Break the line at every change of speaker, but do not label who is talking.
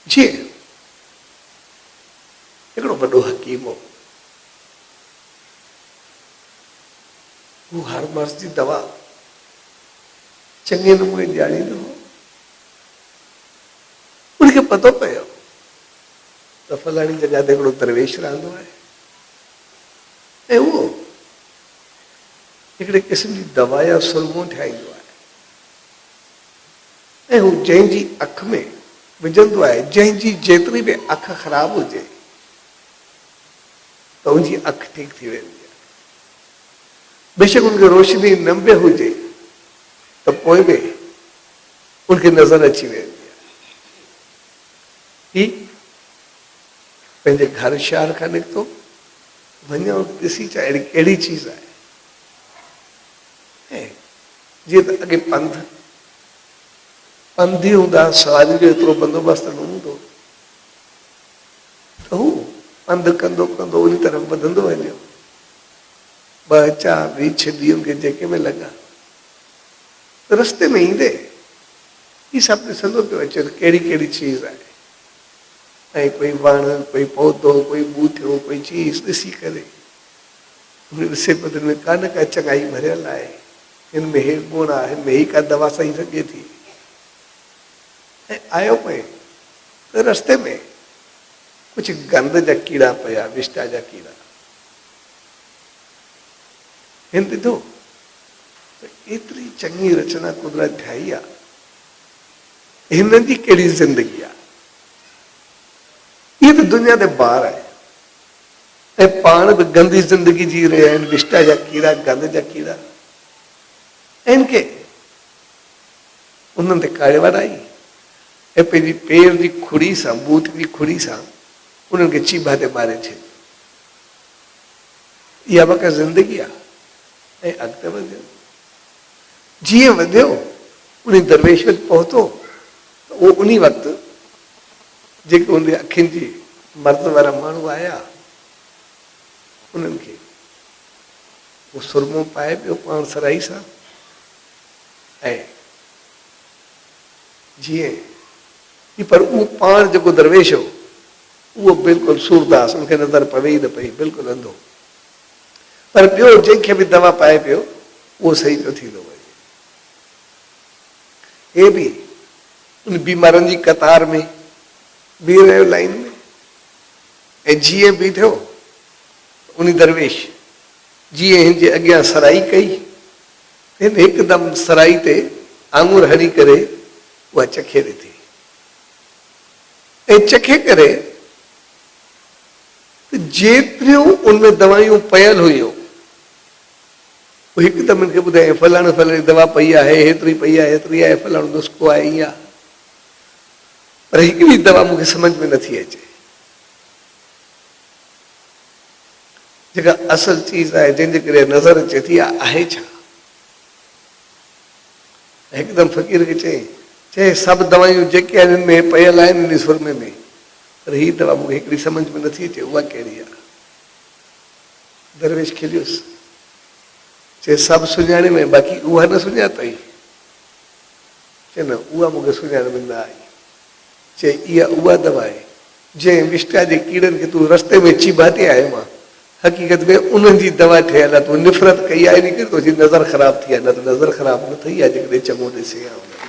जी हिकिड़ो वॾो हकीम हो, हू हर मर्ज़ जी दवा चङे नमूने ॼाणींदो हो। उनखे पतो पियो त फलाणी जॻह ते हिकिड़ो दरवेश रहंदो आहे ऐं उहो हिकिड़े क़िस्म जी दवा या सुरमो ठाहींदो आहे ऐं हू जंहिंजी अख में विझंदो आहे, जंहिंजी जेतिरी बि अख ख़राब हुजे त उनजी अख ठीकु थी वेंदी आहे। बेशक उनखे रोशनी न बि हुजे त पोइ बि उनखे नज़र अची वेंदी आहे। ही पंहिंजे घर शहर खां निकितो, वञो ॾिसी चा अहिड़ी कहिड़ी चीज़ आहे। ऐं जीअं त अॻे पंधी हूंदा, सवारी जो एतिरो बंदोबस्तु न हूंदो, त हू पंधु कंदो कंदो उन तरफ़ वधंदो वञो। 2 4 20 ॾींहंनि खे जेके में लॻा, रस्ते में ईंदे ही सभु ॾिसंदो पियो अचे त कहिड़ी कहिड़ी चीज़ आहे। ऐं कोई वण, कोई पौधो, कोई ॿूटियो, कोई चीज़ ॾिसी करे हुन ॾिसे पियो त हिन में का न का चङाई भरियल आहे, हिन में हे गुण आहे, हिन में ही का दवा सही सघे थी। ऐं आयो पए त रस्ते में कुझु गंद जा कीड़ा पिया, विष्टा जा कीड़ा। हिन ॾिठो त एतिरी चङी रचना कुदरत ठाही आहे, हिन जी कहिड़ी ज़िंदगी आहे। इहे त दुनिया ते ॿार आहे ऐं पाण बि गंदी ज़िंदगी जी रहिया आहिनि, विष्टा जा कीड़ा, गंद जा कीड़ा। ऐं हिन खे उन्हनि ते काड़े वाराई ऐं पंहिंजी पेर जी खुड़ी सां, बूट जी खुड़ी सां उन्हनि खे चीबा ते मारे छॾियो। इहा वका ज़िंदगी आहे। ऐं अॻिते वधियो, जीअं वधियो उन दरवेश वटि पहुतो त उहो उन वक़्तु जेके उन अखियुनि जी मर्द वारा माण्हू आया, उन्हनि खे उहो सुरमो पाए पियो पाण सराई सां। ऐं जीअं पर उहो पाण जेको दरवेश हो उहो बिल्कुलु सूरदास, उनखे नज़र पवे ई न पई, बिल्कुलु अंधो। पर ॿियो जंहिंखे बि दवा पाए पियो उहो सही पियो थींदो वञे। हे बि उन बीमारनि जी कतार में बीह रहियो लाइन में, ऐं जीअं बीठो उन दरवेश जीअं हिन जे अॻियां सराई कई, हिन हिकदमि सराई ते आङुर हणी करे उहा चखे ॾिठी। ऐं चखे करे जेतिरियूं उनमें दवायूं पयल हुयूं हिकदमि हिनखे ॿुधाए फलाणी फलाणी दवा पई आहे, हेतिरी पई आहे, हेतिरी आहे, फलाणो नुस्ख़ो आहे, ईअं आहे। पर हिकिड़ी दवा मूंखे सम्झ में नथी अचे, जेका असल चीज़ आहे, जंहिंजे करे नज़र अचे थी आहे छा। हिकदमि फ़क़ीर खे चए सभु दवायूं जेके आहिनि हिन में पयल आहिनि हिन सुरमे में, पर हीअ दवा मूंखे हिकिड़ी सम्झ में नथी अचे, उहा कहिड़ी आहे। दरवेश खिलियुसि, चए सभु सुञाणे में, बाक़ी उहा न सुञातई। चए न उहा मूंखे सुञाण में न आई। चए इहा उहा दवा आहे जंहिं विष्टा जे कीड़नि खे तूं रस्ते में चीबाते आयो मां, हक़ीक़त में उन्हनि जी दवा ठहियल आहे। तूं निफ़रत कई आहे, इन करे तुंहिंजी नज़र ख़राबु थी आहे, न त नज़र ख़राबु न थी आहे जेकॾहिं चङो ॾिसे आहे।